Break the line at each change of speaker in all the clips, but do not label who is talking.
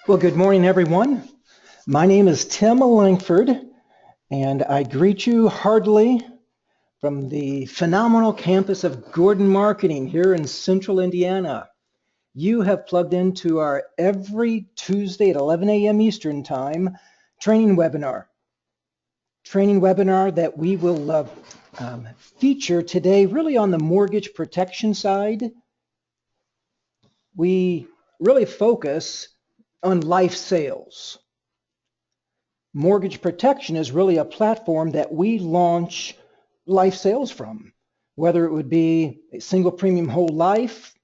Well, good morning, everyone. My name is Tim Lankford, and I greet you heartily from the phenomenal campus of Gordon Marketing here in central Indiana. You have plugged into our every Tuesday at 11 a.m. Eastern Time training webinar. Training webinar that we will feature today really on the mortgage protection side. We really focus on life sales. Mortgage protection is really a platform that we launch life sales from, whether it would be a single premium whole life,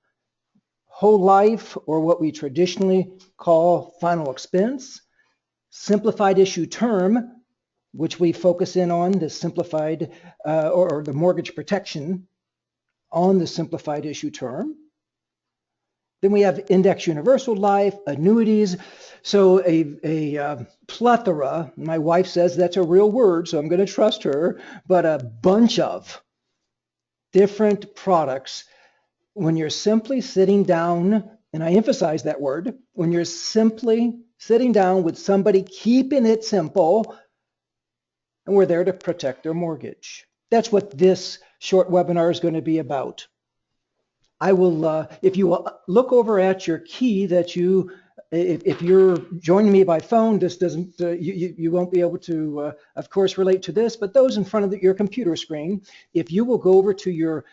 or what we traditionally call final expense, simplified issue term, which we focus in on the simplified or the mortgage protection on the simplified issue term. Then we have index universal life, annuities. So a plethora, my wife says that's a real word, so I'm going to trust her, but a bunch of different products when you're simply sitting down, and I emphasize that word, when you're simply sitting down with somebody, keeping it simple, and we're there to protect their mortgage. That's what this short webinar is going to be about. I will, if you will look over at your key that you, if you're joining me by phone, this doesn't, you won't be able to, of course, relate to this, but those in front of your computer screen, if you will go over to your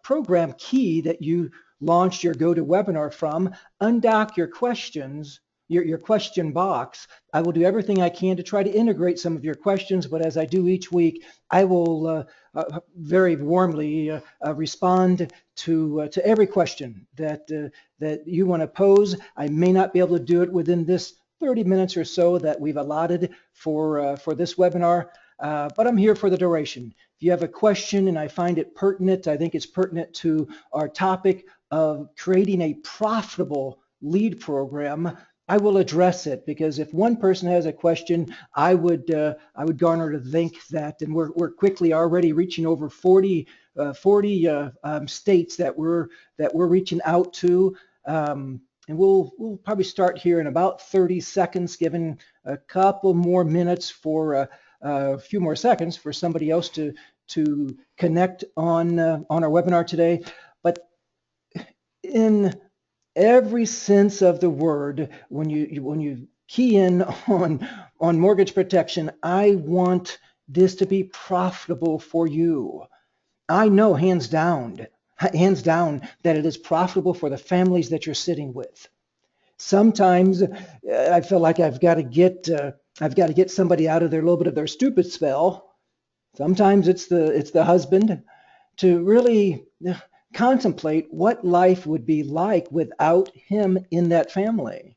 program key that you launched your GoToWebinar from, undock your questions, your question box. I will do everything I can to try to integrate some of your questions, but as I do each week, I will very warmly respond to every question that you want to pose. I may not be able to do it within this 30 minutes or so that we've allotted for this webinar, but I'm here for the duration. If you have a question and I find it pertinent, I think it's pertinent to our topic of creating a profitable lead program, I will address it, because if one person has a question, I would garner to think that, and we're quickly already reaching over 40 states that we're reaching out to, and we'll probably start here in about 30 seconds, given a couple more minutes for a few more seconds for somebody else to connect on our webinar today. But in every sense of the word, when you key in on mortgage protection, I want this to be profitable for you. I know hands down that it is profitable for the families that you're sitting with. Sometimes I feel like I've got to get somebody out of their little bit of their stupid spell. Sometimes it's the husband to really contemplate what life would be like without him in that family.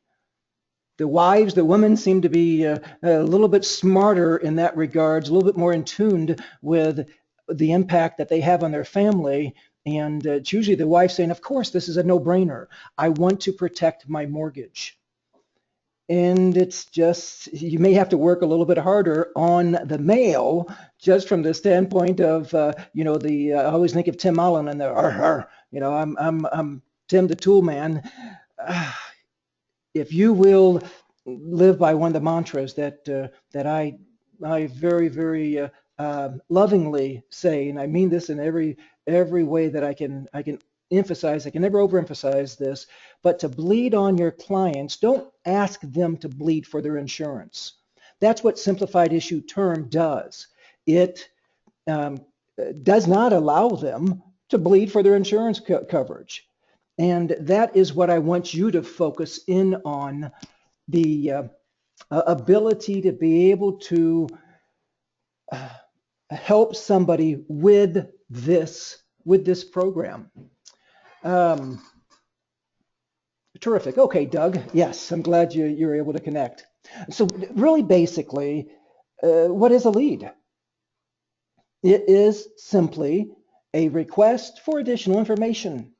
The wives, the women seem to be a little bit smarter in that regards, a little bit more in tune with the impact that they have on their family. And it's usually the wife saying, of course, this is a no-brainer. I want to protect my mortgage. And it's just, you may have to work a little bit harder on the male, just from the standpoint of, I always think of Tim Allen and I'm Tim the Tool Man. If you will live by one of the mantras that I very, very lovingly say, and I mean this in every way that I can emphasize, I can never overemphasize this, but to bleed on your clients, don't ask them to bleed for their insurance. That's what simplified issue term does. It does not allow them to bleed for their insurance coverage. And that is what I want you to focus in on, the ability to be able to help somebody with this program. Terrific. Okay, Doug. Yes, I'm glad you're able to connect. So really basically, what is a lead? It is simply a request for additional information.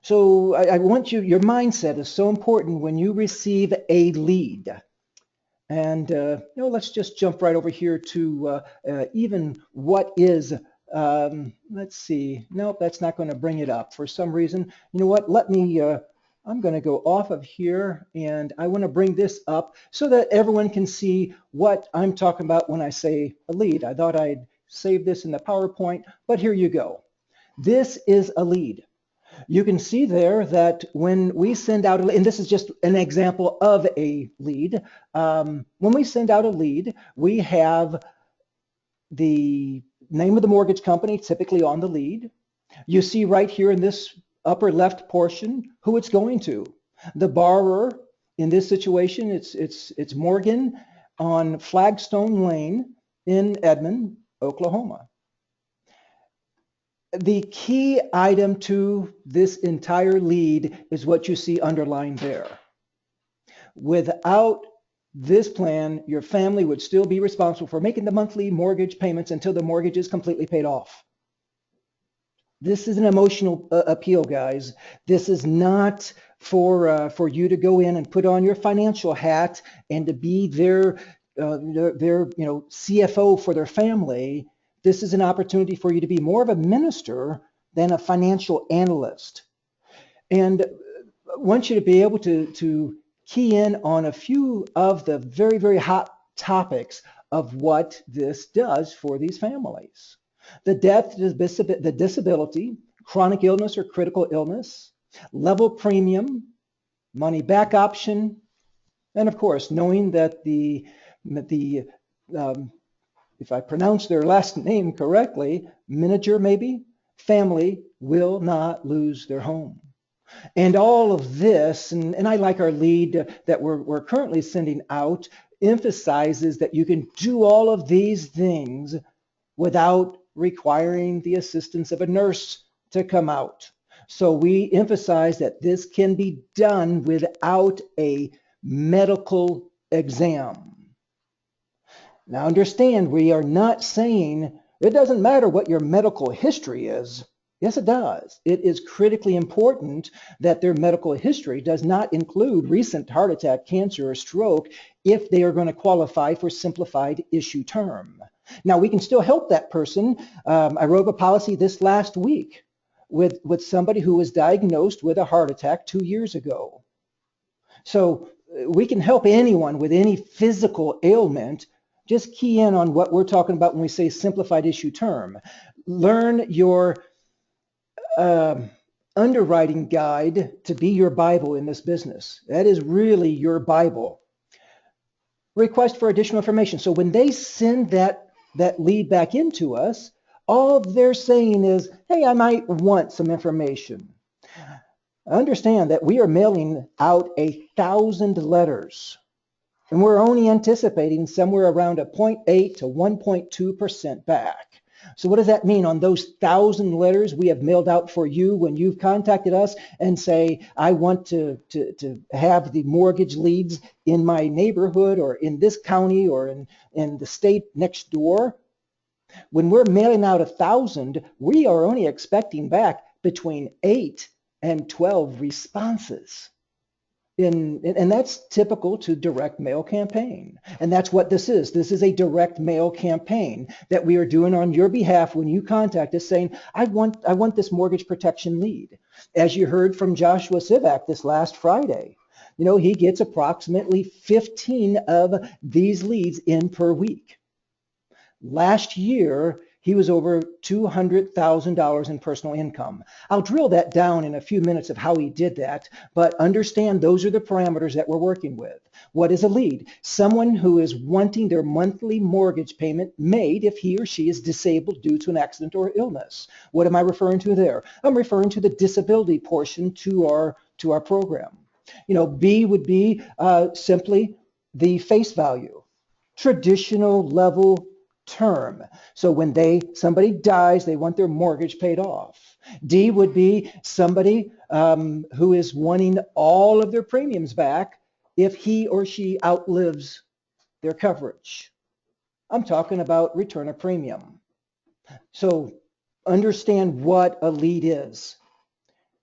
So I want your mindset is so important when you receive a lead. And let's just jump right over here to even what is, let's see, nope, that's not going to bring it up for some reason. You know what, let me I'm going to go off of here, and I want to bring this up so that everyone can see what I'm talking about when I say a lead. I thought I'd save this in the PowerPoint, but here you go. This is a lead. You can see there that when we send out, and this is just an example of a lead, when we send out a lead, we have the name of the mortgage company typically on the lead. You see right here in this upper left portion who it's going to. The borrower in this situation, it's Morgan on Flagstone Lane in Edmond, Oklahoma. The key item to this entire lead is what you see underlined there. Without this plan, your family would still be responsible for making the monthly mortgage payments until the mortgage is completely paid off. This is an emotional appeal, guys. This is not for you to go in and put on your financial hat and to be their CFO for their family. This is an opportunity for you to be more of a minister than a financial analyst. And I want you to be able to key in on a few of the very, very hot topics of what this does for these families. The death, the disability, chronic illness or critical illness, level premium, money back option, and of course, knowing that if I pronounce their last name correctly, manager maybe, family will not lose their home. And all of this, and I like our lead that we're currently sending out, emphasizes that you can do all of these things without requiring the assistance of a nurse to come out. So we emphasize that this can be done without a medical exam. Now understand, we are not saying it doesn't matter what your medical history is. Yes, it does. It is critically important that their medical history does not include recent heart attack, cancer, or stroke if they are going to qualify for simplified issue term. Now, we can still help that person. I wrote a policy this last week with somebody who was diagnosed with a heart attack 2 years ago. So we can help anyone with any physical ailment. Just key in on what we're talking about when we say simplified issue term. Learn your underwriting guide to be your Bible in this business. That is really your Bible. Request for additional information. So when they send that lead back into us, all they're saying is, hey, I might want some information. Understand that we are mailing out 1,000 letters, and we're only anticipating somewhere around a 0.8 to 1.2% back. So what does that mean? On those 1,000 letters we have mailed out for you when you've contacted us and say, I want to have the mortgage leads in my neighborhood or in this county or in the state next door. When we're mailing out 1,000, we are only expecting back between 8 and 12 responses. And that's typical to direct mail campaign. And that's what this is. This is a direct mail campaign that we are doing on your behalf when you contact us saying, I want this mortgage protection lead. As you heard from Joshua Sivak this last Friday, he gets approximately 15 of these leads in per week. Last year, he was over $200,000 in personal income. I'll drill that down in a few minutes of how he did that, but understand those are the parameters that we're working with. What is a lead? Someone who is wanting their monthly mortgage payment made if he or she is disabled due to an accident or illness. What am I referring to there? I'm referring to the disability portion to our program. B would be simply the face value, traditional level term. So when somebody dies, they want their mortgage paid off. D would be somebody who is wanting all of their premiums back if he or she outlives their coverage. I'm talking about return of premium. So understand what a lead is.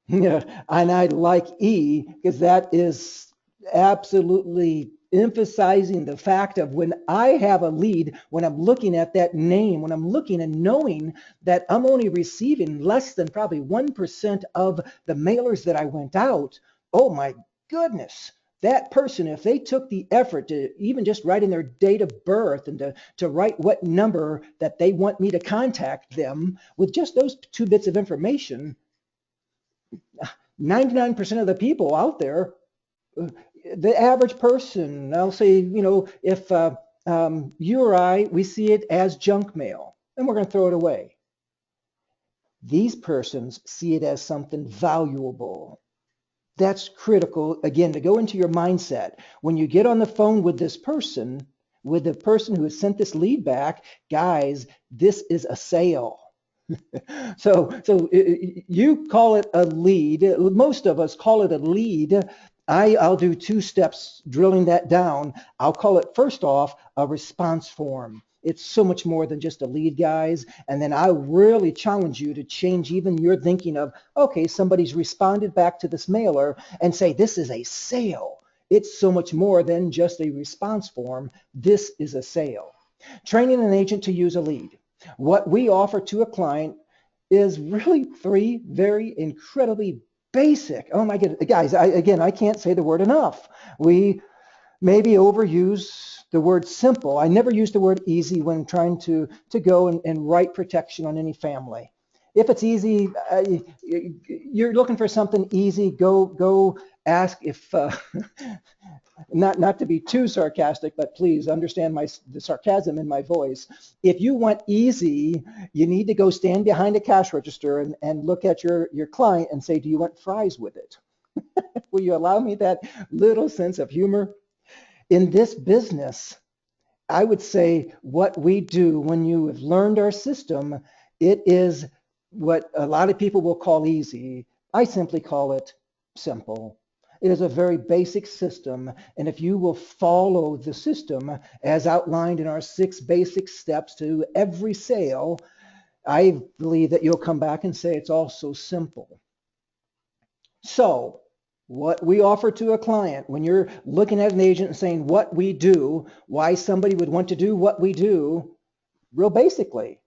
And I like E because that is absolutely emphasizing the fact of when I have a lead, when I'm looking at that name, when I'm looking and knowing that I'm only receiving less than probably 1% of the mailers that I went out, oh my goodness, that person, if they took the effort to even just write in their date of birth and to write what number that they want me to contact them with just those 2 bits of information, 99% of the people out there, the average person, I'll say, if you or I, we see it as junk mail and we're going to throw it away. These persons see it as something valuable. That's critical, again, to go into your mindset. When you get on the phone with this person, with the person who has sent this lead back, guys, this is a sale. So you call it a lead. Most of us call it a lead. I'll do 2 steps drilling that down. I'll call it, first off, a response form. It's so much more than just a lead, guys. And then I really challenge you to change even your thinking of, okay, somebody's responded back to this mailer, and say, this is a sale. It's so much more than just a response form. This is a sale. Training an agent to use a lead. What we offer to a client is really 3 very incredibly basic. Oh my goodness, guys, I can't say the word enough. We maybe overuse the word simple. I never use the word easy when trying to go and write protection on any family. If it's easy, you're looking for something easy, go ask if, not to be too sarcastic, but please understand the sarcasm in my voice. If you want easy, you need to go stand behind a cash register and look at your client and say, do you want fries with it? Will you allow me that little sense of humor? In this business, I would say what we do when you have learned our system, it is what a lot of people will call easy. I simply call it simple. It is a very basic system, and if you will follow the system as outlined in our 6 basic steps to every sale, I believe that you'll come back and say it's all so simple. So, what we offer to a client, when you're looking at an agent and saying what we do, why somebody would want to do what we do, real basically,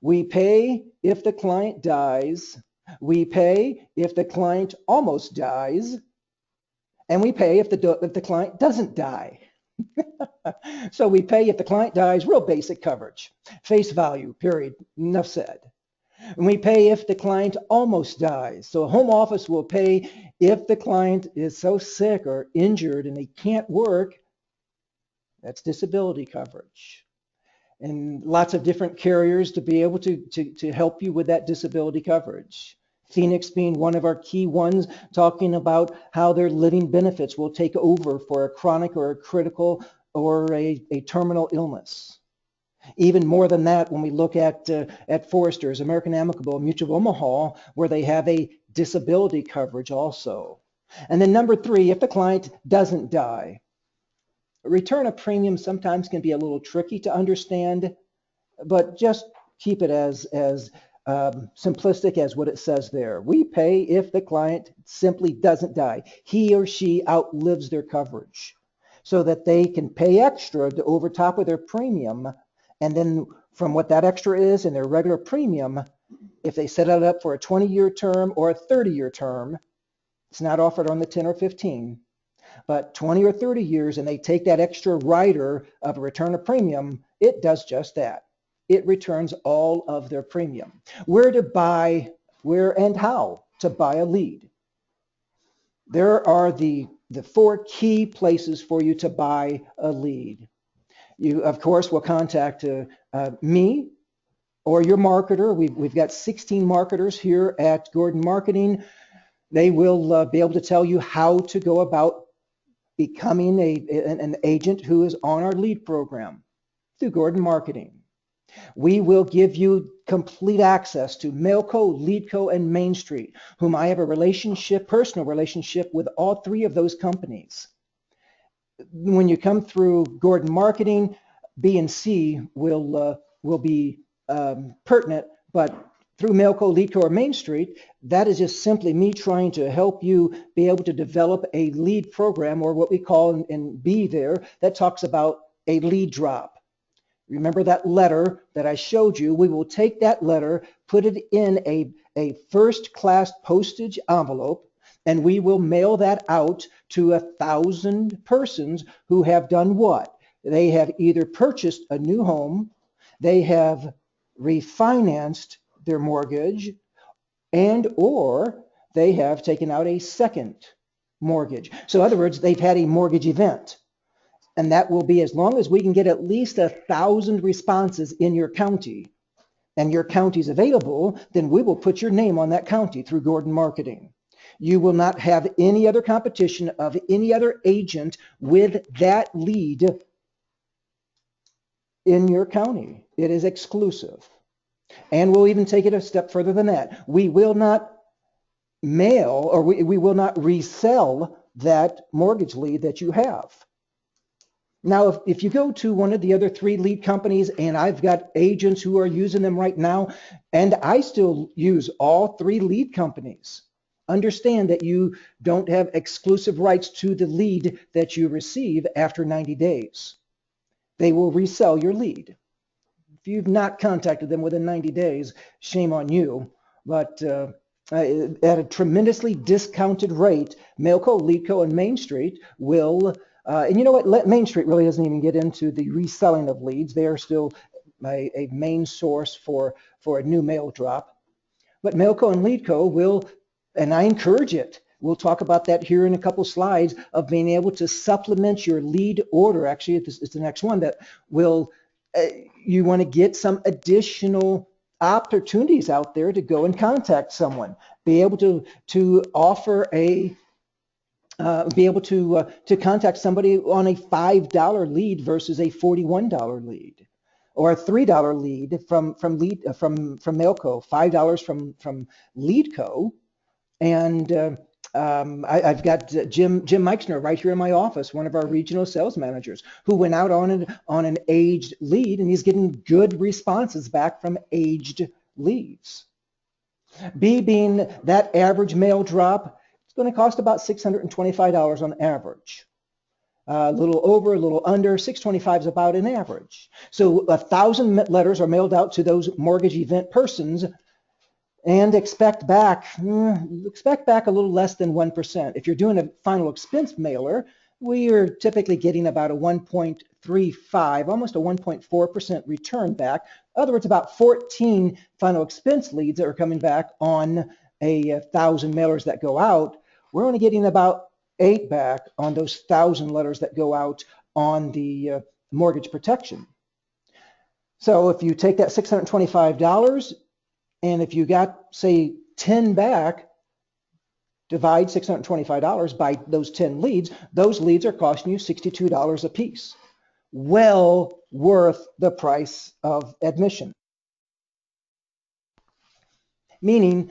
we pay if the client dies, we pay if the client almost dies, and we pay if the client doesn't die. So we pay if the client dies, real basic coverage, face value, period, enough said. And we pay if the client almost dies. So a home office will pay if the client is so sick or injured and they can't work. That's disability coverage. And lots of different carriers to be able to help you with that disability coverage. Phoenix being one of our key ones, talking about how their living benefits will take over for a chronic or a critical or a terminal illness. Even more than that, when we look at Foresters, American Amicable, Mutual of Omaha, where they have a disability coverage also. And then number 3, if the client doesn't die. A return of premium sometimes can be a little tricky to understand, but just keep it as simplistic as what it says there. We pay if the client simply doesn't die. He or she outlives their coverage so that they can pay extra to over top of their premium. And then from what that extra is in their regular premium, if they set it up for a 20-year term or a 30-year term, it's not offered on the 10 or 15, but 20 or 30 years, and they take that extra rider of a return of premium, it does just that. It returns all of their premium. Where to buy, where and how to buy a lead. There are the 4 key places for you to buy a lead. You, of course, will contact me or your marketer. We've got 16 marketers here at Gordon Marketing. They will be able to tell you how to go about becoming an agent who is on our lead program through Gordon Marketing. We will give you complete access to Mailco, Leadco, and Main Street, whom I have a personal relationship with all 3 of those companies. When you come through Gordon Marketing, B and C will be pertinent, but through Mailco, Leadco, or Main Street, that is just simply me trying to help you be able to develop a lead program, or what we call in B there, that talks about a lead drop. Remember that letter that I showed you? We will take that letter, put it in a first-class postage envelope, And we will mail that out to 1,000 persons who have done what? They have either purchased a new home, they have refinanced their mortgage, and or they have taken out a second mortgage. So in other words, they've had a mortgage event. And that will be, as long as we can get at least 1,000 responses in your county, and your county's available, then we will put your name on that county through Gordon Marketing. You will not have any other competition of any other agent with that lead in your county. It is exclusive. And we'll even take it a step further than that. We will not mail, or we will not resell that mortgage lead that you have. Now, if you go to one of the other 3 lead companies, and I've got agents who are using them right now, and I still use all 3 lead companies, understand that you don't have exclusive rights to the lead that you receive after 90 days. They will resell your lead. If you've not contacted them within 90 days, shame on you. But at a tremendously discounted rate, Mailco, Leadco, and Main Street will, and you know what, Main Street really doesn't even get into the reselling of leads. They are still a main source for a new mail drop. But Mailco and Leadco will, and I encourage it, we'll talk about that here in a couple slides, of being able to supplement your lead order. Actually, it's the next one that will, you want to get some additional opportunities out there to go and contact someone, be able to offer a, be able to contact somebody on a $5 lead versus a $41 lead, or a $3 lead from Mailco, $5 from Leadco. And I've got Jim Meixner right here in my office, one of our regional sales managers, who went out on an aged lead, and he's getting good responses back from aged leads. B being that average mail drop, it's going to cost about $625 on average. A little over, a little under, $625 is about an average. So 1,000 letters are mailed out to those mortgage event persons, and expect back a little less than 1%. If you're doing a final expense mailer, we are typically getting about a 1.35, almost a 1.4% return back. In other words, about 14 final expense leads that are coming back on a 1,000 mailers that go out. We're only getting about 8 back on those 1,000 letters that go out on the mortgage protection. So if you take that $625, and if you got, say, 10 back, divide $625 by those 10 leads, those leads are costing you $62 a piece. Well worth the price of admission. Meaning,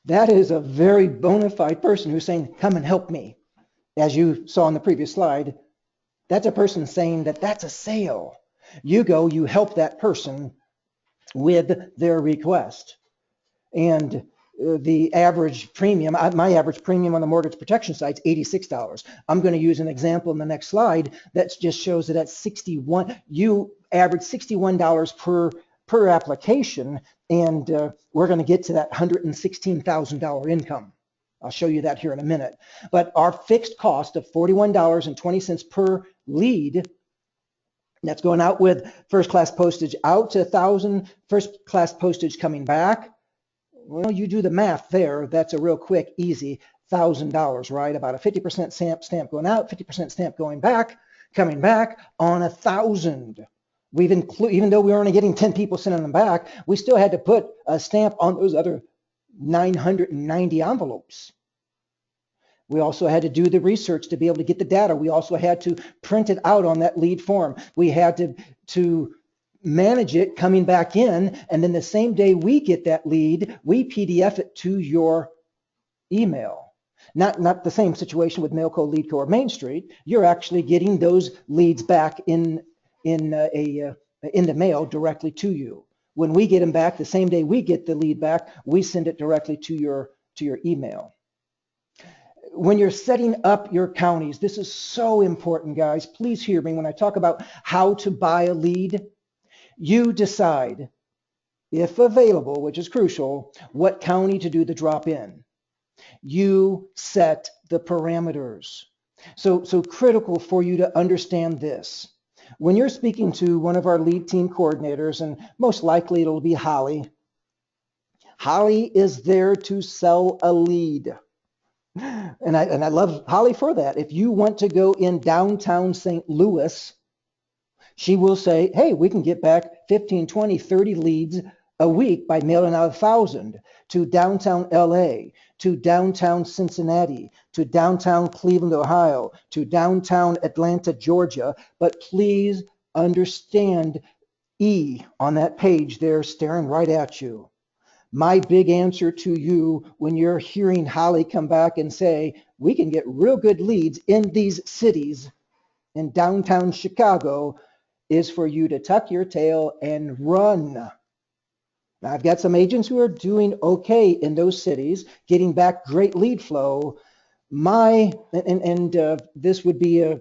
that is a very bona fide person who's saying, come and help me. As you saw on the previous slide, that's a person saying that that's a sale. You go, you help that person with their request. And the average premium, my average premium on the mortgage protection side is $86. I'm going to use an example in the next slide that just shows that at 61, you average $61 per application, and we're going to get to that $116,000 income. I'll show you that here in a minute. But our fixed cost of $41.20 per lead, that's going out with first class postage out to 1,000, first class postage coming back. Well, you do the math there. That's a real quick, easy $1,000, right? About a 50% stamp going out, 50% stamp going back, coming back on 1,000. We've even though we were only getting 10 people sending them back, we still had to put a stamp on those other 990 envelopes. We also had to do the research to be able to get the data. We also had to print it out on that lead form. We had to manage it coming back in, and then the same day we get that lead, we PDF it to your email. Not the same situation with Mailco, Leadco, or Main Street. You're actually getting those leads back in the mail directly to you. When we get them back, the same day we get the lead back, we send it directly to your email. When you're setting up your counties, this is so important, guys. Please hear me when I talk about how to buy a lead. You decide, if available, which is crucial, what county to do the drop in. You set the parameters. So critical for you to understand this. When you're speaking to one of our lead team coordinators, and most likely it'll be Holly, Holly is there to sell a lead. And I love Holly for that. If you want to go in downtown St. Louis, she will say, hey, we can get back 15, 20, 30 leads a week by mailing out 1,000 to downtown LA, to downtown Cincinnati, to downtown Cleveland, Ohio, to downtown Atlanta, Georgia. But please understand E on that page there staring right at you. My big answer to you when you're hearing Holly come back and say, we can get real good leads in these cities in downtown Chicago, is for you to tuck your tail and run. Now, I've got some agents who are doing okay in those cities, getting back great lead flow. This would be a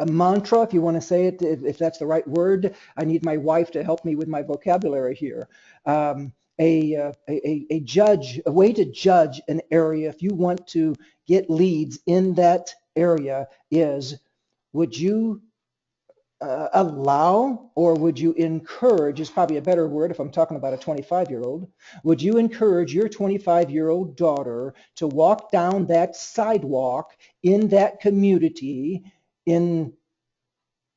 mantra, if you want to say it, if that's the right word. I need my wife to help me with my vocabulary here. A way to judge an area if you want to get leads in that area is, would you allow, or would you encourage, is probably a better word if I'm talking about a 25-year-old, would you encourage your 25-year-old daughter to walk down that sidewalk in that community in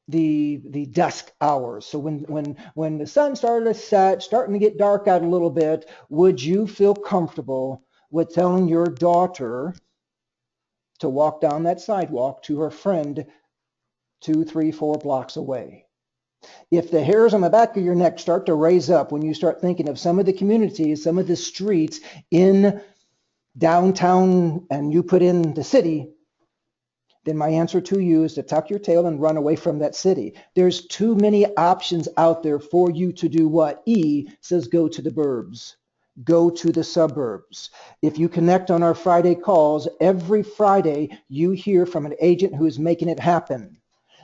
the dusk hours? So when the sun started to set, starting to get dark out a little bit, would you feel comfortable with telling your daughter to walk down that sidewalk to her friend 2, 3, 4 blocks away? If the hairs on the back of your neck start to raise up when you start thinking of some of the communities, some of the streets in downtown, and you put in the city, then my answer to you is to tuck your tail and run away from that city. There's too many options out there for you to do what? E says go to the burbs. Go to the suburbs. If you connect on our Friday calls, every Friday you hear from an agent who is making it happen.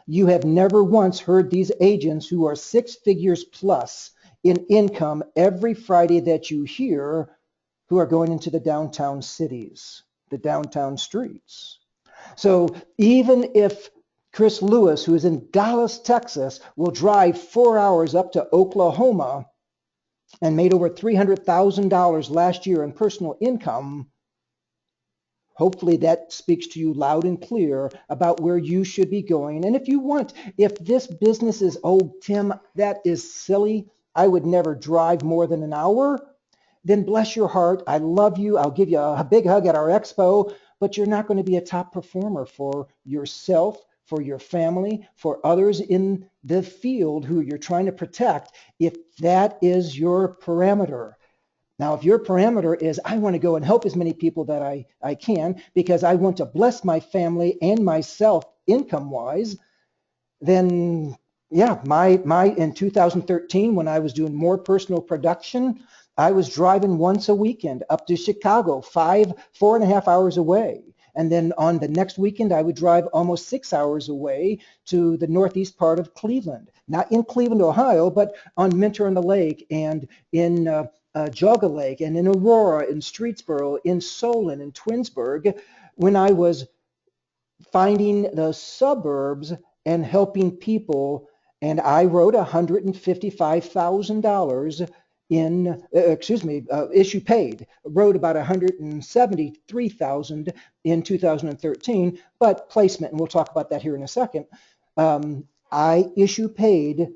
You have never once heard these agents who are 6 figures plus in income every Friday that you hear, who are going into the downtown cities, the downtown streets. So even if Chris Lewis, who is in Dallas, Texas, will drive 4 hours up to Oklahoma and made over $300,000 last year in personal income, hopefully that speaks to you loud and clear about where you should be going. And if this business is, oh, Tim, that is silly, I would never drive more than an hour, then bless your heart. I love you. I'll give you a big hug at our expo, but you're not going to be a top performer for yourself, for your family, for others in the field who you're trying to protect, if that is your parameter. Now, if your parameter is, I want to go and help as many people that I can because I want to bless my family and myself income-wise, then yeah, in 2013, when I was doing more personal production, I was driving once a weekend up to Chicago, 4.5 hours away. And then on the next weekend, I would drive almost 6 hours away to the northeast part of Cleveland. Not in Cleveland, Ohio, but on Minter on the Lake and in Jogga Lake and in Aurora, in Streetsboro, in Solon, in Twinsburg, when I was finding the suburbs and helping people. And I wrote $155,000 issue paid, wrote about 173,000 in 2013, but placement, and we'll talk about that here in a second. I issue paid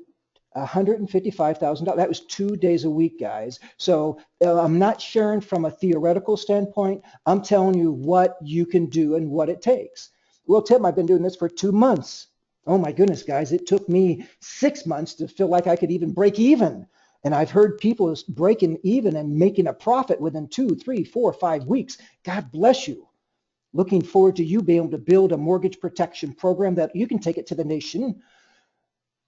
$155,000. That was 2 days a week, guys. So I'm not sharing from a theoretical standpoint. I'm telling you what you can do and what it takes. Well, Tim, I've been doing this for 2 months. Oh my goodness, guys, it took me 6 months to feel like I could even break even. And I've heard people breaking even and making a profit within 2, 3, 4, 5 weeks. God bless you. Looking forward to you being able to build a mortgage protection program that you can take it to the nation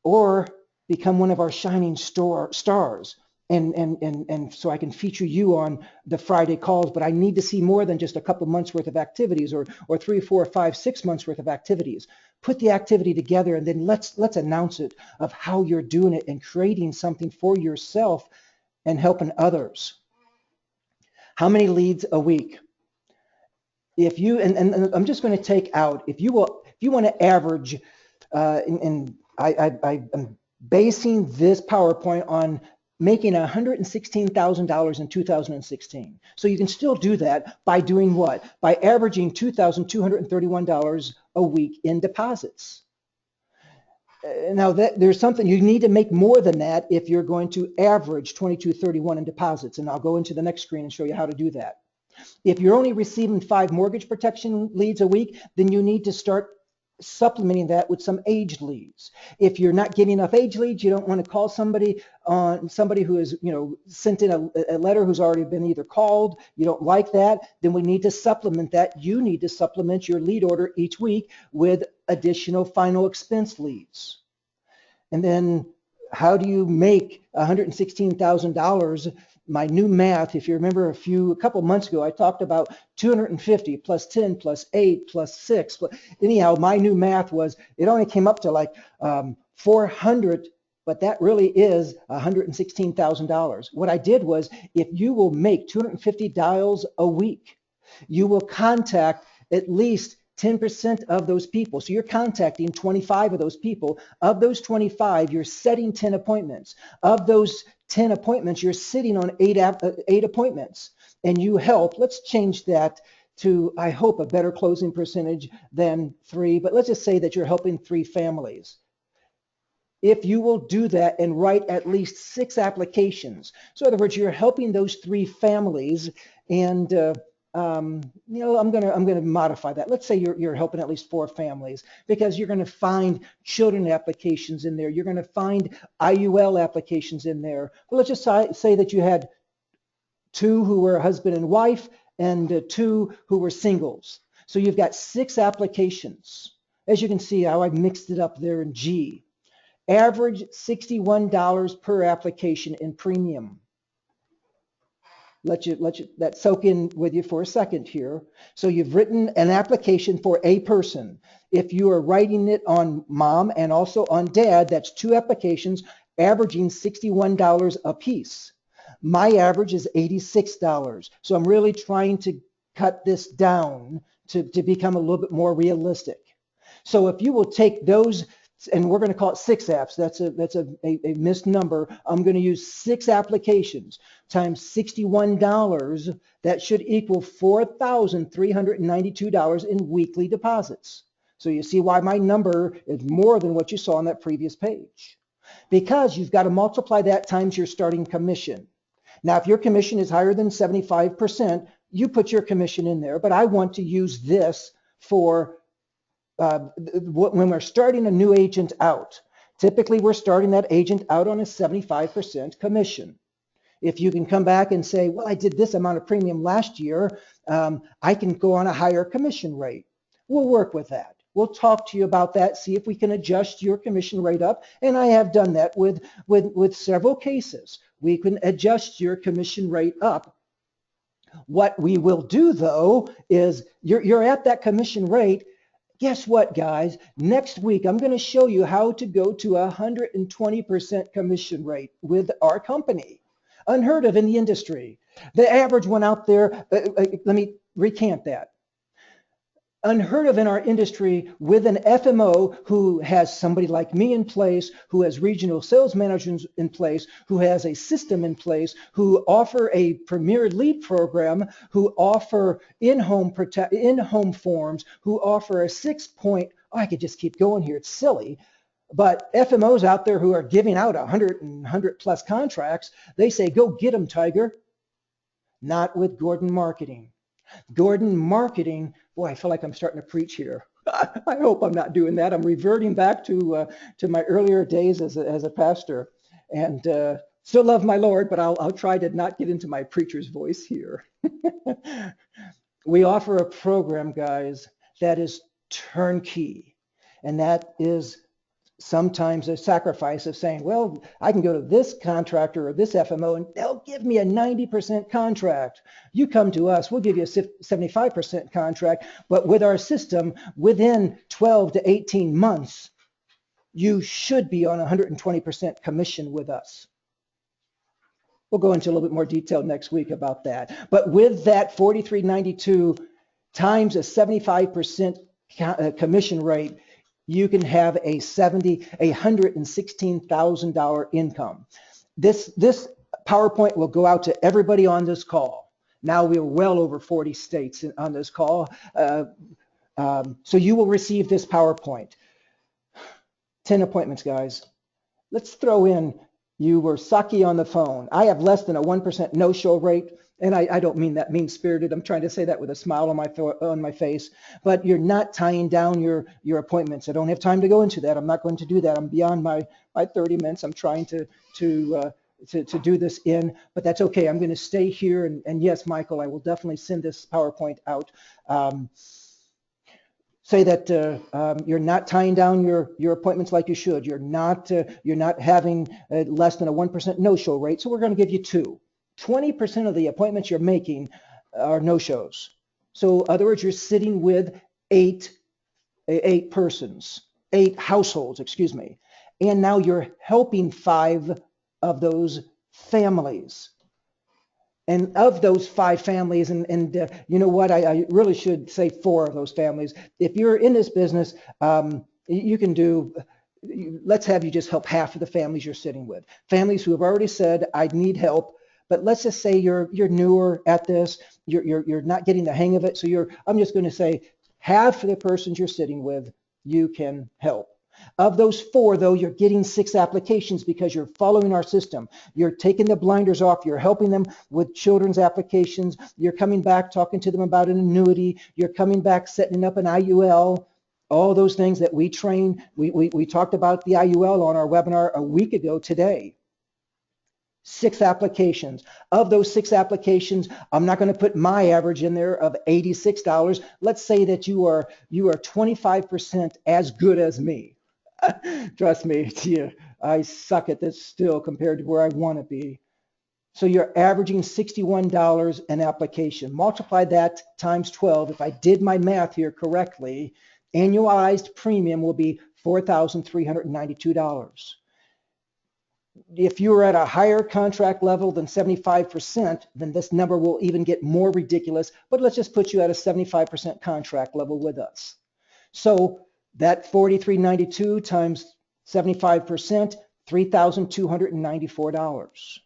or become one of our shining stars. And so I can feature you on the Friday calls, but I need to see more than just a couple months worth of activities or 3, 4, 5, 6 months worth of activities. Put the activity together and then let's announce it of how you're doing it and creating something for yourself and helping others. How many leads a week? If you, and I'm just going to take out, if you want to average, and I'm basing this PowerPoint on making $116,000 in 2016. So you can still do that by doing what? By averaging $2,231 a week in deposits. Now there's something you need to make more than that if you're going to average 2231 in deposits. And I'll go into the next screen and show you how to do that. If you're only receiving 5 mortgage protection leads a week, then you need to start supplementing that with some age leads. If you're not getting enough age leads, you don't want to call somebody who is, sent in a letter who's already been either called, you don't like that, then we need to supplement that. You need to supplement your lead order each week with additional final expense leads. And then how do you make $116,000? My new math, if you remember a couple months ago, I talked about 250 plus 10 plus 8 plus 6. Anyhow, my new math was, it only came up to like 400, but that really is $116,000. What I did was, if you will make 250 dials a week, you will contact at least 10% of those people. So you're contacting 25 of those people. Of those 25, you're setting 10 appointments. Of those 10 appointments, you're sitting on 8 appointments. And you help, let's change that to, I hope, a better closing percentage than 3, but let's just say that you're helping 3 families. If you will do that and write at least 6 applications. So in other words, you're helping those 3 families, and I'm going to modify that. Let's say you're helping at least 4 families, because you're going to find children applications in there. You're going to find IUL applications in there. Well, let's just say that you had 2 who were husband and wife and 2 who were singles. So you've got 6 applications. As you can see how I mixed it up there in G. Average $61 per application in premium. Let that soak in with you for a second here. So you've written an application for a person. If you are writing it on mom and also on dad, that's 2 applications averaging $61 a piece. My average is $86. So I'm really trying to cut this down to become a little bit more realistic. So if you will take those, and we're going to call it 6 apps. That's a missed number. I'm going to use 6 applications times $61. That should equal $4,392 in weekly deposits. So you see why my number is more than what you saw on that previous page. Because you've got to multiply that times your starting commission. Now, if your commission is higher than 75%, you put your commission in there. But I want to use this for when we're starting a new agent out. Typically, we're starting that agent out on a 75% commission. If you can come back and say, well, I did this amount of premium last year, I can go on a higher commission rate. We'll work with that. We'll talk to you about that, see if we can adjust your commission rate up. And I have done that with several cases. We can adjust your commission rate up. What we will do, though, is you're at that commission rate. Guess what, guys? Next week, I'm going to show you how to go to 120% commission rate with our company. Unheard of in the industry. The average one out there, let me recant that. Unheard of in our industry with an FMO who has somebody like me in place, who has regional sales managers in place, who has a system in place, who offer a premier lead program, who offer in-home forms, who offer a 6-point, I could just keep going here, it's silly. But FMOs out there who are giving out 100 plus contracts, they say, go get them, Tiger. Not with Gordon Marketing. Gordon Marketing, boy, I feel like I'm starting to preach here. I hope I'm not doing that. I'm reverting back to my earlier days as a pastor, and still love my Lord, but I'll try to not get into my preacher's voice here. We offer a program, guys, that is turnkey, and that is sometimes a sacrifice of saying, well, I can go to this contractor or this FMO and they'll give me a 90% contract. You come to us, we'll give you a 75% contract, but with our system, within 12 to 18 months, you should be on 120% commission with us. We'll go into a little bit more detail next week about that. But with that 4392 times a 75% commission rate, you can have a $116,000 income. This PowerPoint will go out to everybody on this call. Now we're well over 40 states on this call. So you will receive this PowerPoint. 10 appointments, guys. Let's throw in, you were sucky on the phone. I have less than a 1% no-show rate, and I don't mean that mean-spirited. I'm trying to say that with a smile on my face. But you're not tying down your appointments. I don't have time to go into that. I'm not going to do that. I'm beyond my 30 minutes. I'm trying to do this in, but that's okay. I'm going to stay here. And yes, Michael, I will definitely send this PowerPoint out. Say that you're not tying down your appointments like you should. You're not having less than a 1% no-show rate. So we're going to give you 2. 20% of the appointments you're making are no-shows. So in other words, you're sitting with 8 households, excuse me. And now you're helping 5 of those families. And of those 5 families, and you know what, I really should say 4 of those families. If you're in this business, you can do, let's have you just help half of the families you're sitting with. Families who have already said, I need help, but let's just say you're newer at this, you're not getting the hang of it. So I'm just going to say half of the persons you're sitting with, you can help. Of those 4, though, you're getting 6 applications because you're following our system. You're taking the blinders off. You're helping them with children's applications. You're coming back, talking to them about an annuity. You're coming back, setting up an IUL. All those things that we train. We talked about the IUL on our webinar a week ago today. 6 applications. Of those 6 applications, I'm not going to put my average in there of $86. Let's say that you are 25% as good as me. Trust me, I suck at this still compared to where I want to be. So you're averaging $61 an application. Multiply that times 12. If I did my math here correctly, annualized premium will be $4,392. If you're at a higher contract level than 75%, then this number will even get more ridiculous. But let's just put you at a 75% contract level with us. So that 4392 times 75%, $3,294.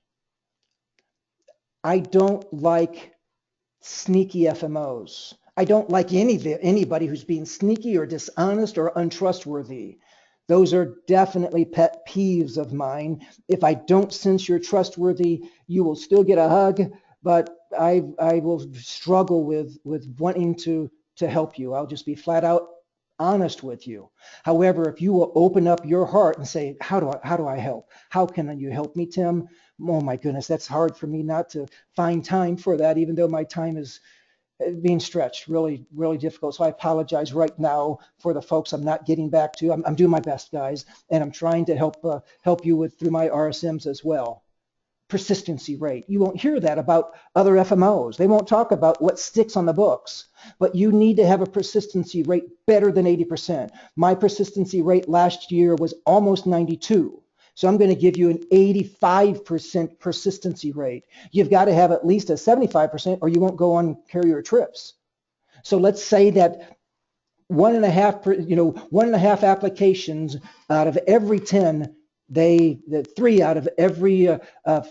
I don't like sneaky FMOs. I don't like anybody who's being sneaky or dishonest or untrustworthy. Those are definitely pet peeves of mine. If I don't sense you're trustworthy, you will still get a hug, but I will struggle with wanting to help you. I'll just be flat out honest with you. However, if you will open up your heart and say, how do I help? How can you help me, Tim? Oh my goodness, that's hard for me not to find time for that, even though my time is being stretched, really, really difficult. So I apologize right now for the folks I'm not getting back to. I'm doing my best, guys, and I'm trying to help you through my RSMs as well. Persistency rate. You won't hear that about other FMOs. They won't talk about what sticks on the books, but you need to have a persistency rate better than 80%. My persistency rate last year was almost 92. So I'm going to give you an 85% persistency rate. You've got to have at least a 75% or you won't go on carrier trips. So let's say that 1.5 applications out of every 10, the 3 out of every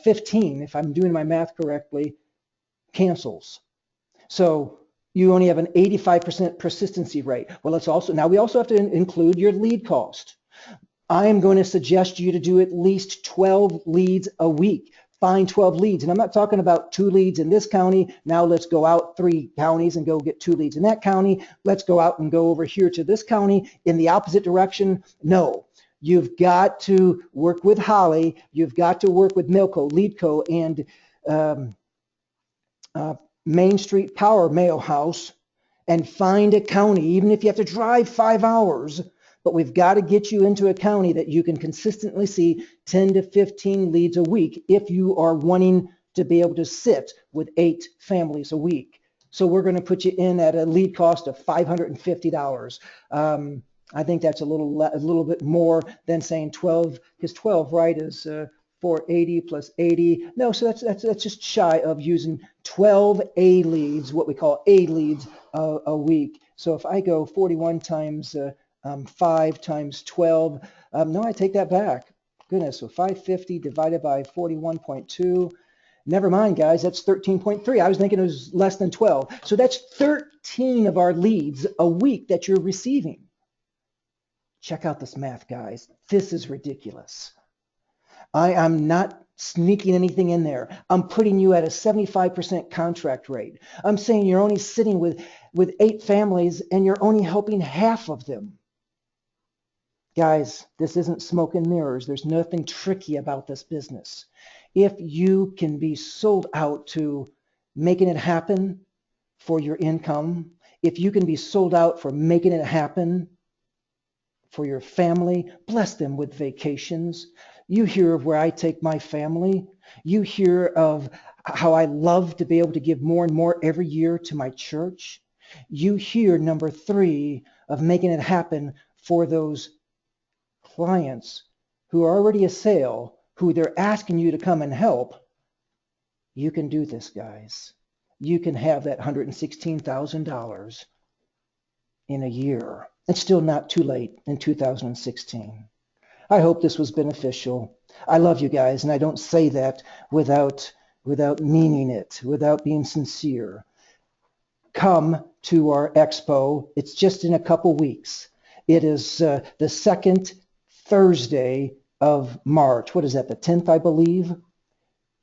15, if I'm doing my math correctly, cancels. So you only have an 85% persistency rate. Well, we also have to include your lead cost. I am going to suggest you to do at least 12 leads a week. Find 12 leads. And I'm not talking about 2 leads in this county. Now let's go out 3 counties and go get 2 leads in that county. Let's go out and go over here to this county in the opposite direction. No. You've got to work with Holly. You've got to work with Milco, Leadco, and Main Street Power Mail House and find a county, even if you have to drive 5 hours. But we've got to get you into a county that you can consistently see 10 to 15 leads a week if you are wanting to be able to sit with 8 families a week. So we're going to put you in at a lead cost of $550. I think that's a little bit more than saying 12, because 12, right, is 480 plus 80. No, so that's just shy of using 12 A leads, what we call A leads a week. So if I go 41 times 5 times 12, no, I take that back. Goodness, so 550 divided by 41.2. Never mind, guys, that's 13.3. I was thinking it was less than 12. So that's 13 of our leads a week that you're receiving. Check out this math, guys. This is ridiculous. I am not sneaking anything in there. I'm putting you at a 75% contract rate. I'm saying you're only sitting with 8 families and you're only helping half of them. Guys, this isn't smoke and mirrors. There's nothing tricky about this business. If you can be sold out to making it happen for your income, if you can be sold out for making it happen for your family, bless them with vacations. You hear of where I take my family. You hear of how I love to be able to give more and more every year to my church. You hear, number 3, of making it happen for those clients who are already a sale, who they're asking you to come and help. You can do this, guys. You can have that $116,000 in a year. It's still not too late in 2016. I hope this was beneficial. I love you guys, and I don't say that without meaning it, without being sincere. Come to our expo. It's just in a couple weeks. It is the second Thursday of March. What is that, the 10th, I believe?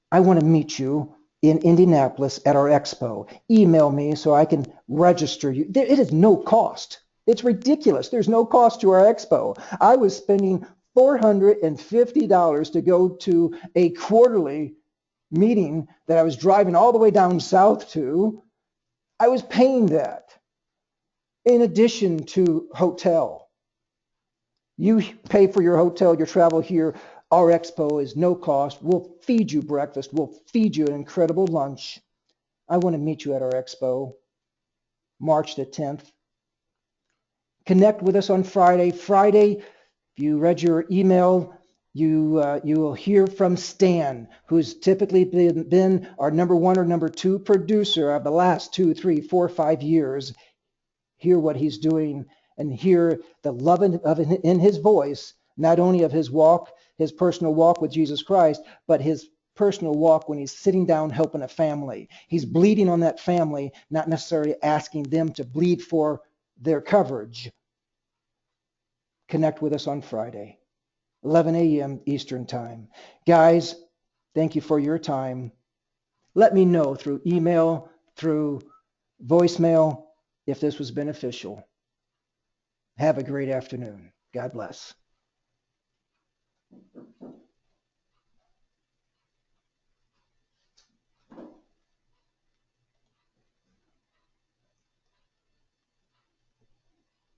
I want to meet you in Indianapolis at our expo. Email me so I can register you. It is no cost. It's ridiculous. There's no cost to our expo. I was spending $450 to go to a quarterly meeting that I was driving all the way down south to. I was paying that in addition to hotel. You pay for your hotel, your travel here. Our expo is no cost. We'll feed you breakfast. We'll feed you an incredible lunch. I want to meet you at our expo, March the 10th. Connect with us on Friday. Friday, if you read your email, you will hear from Stan, who's typically been our number 1 or number 2 producer of the last 2, 3, 4, 5 years. Hear what he's doing and hear the love in his voice, not only of his walk, his personal walk with Jesus Christ, but his personal walk when he's sitting down helping a family. He's bleeding on that family, not necessarily asking them to bleed for their coverage. Connect with us on Friday, 11 a.m. Eastern Time. Guys, thank you for your time. Let me know through email, through voicemail, if this was beneficial. Have a great afternoon. God bless.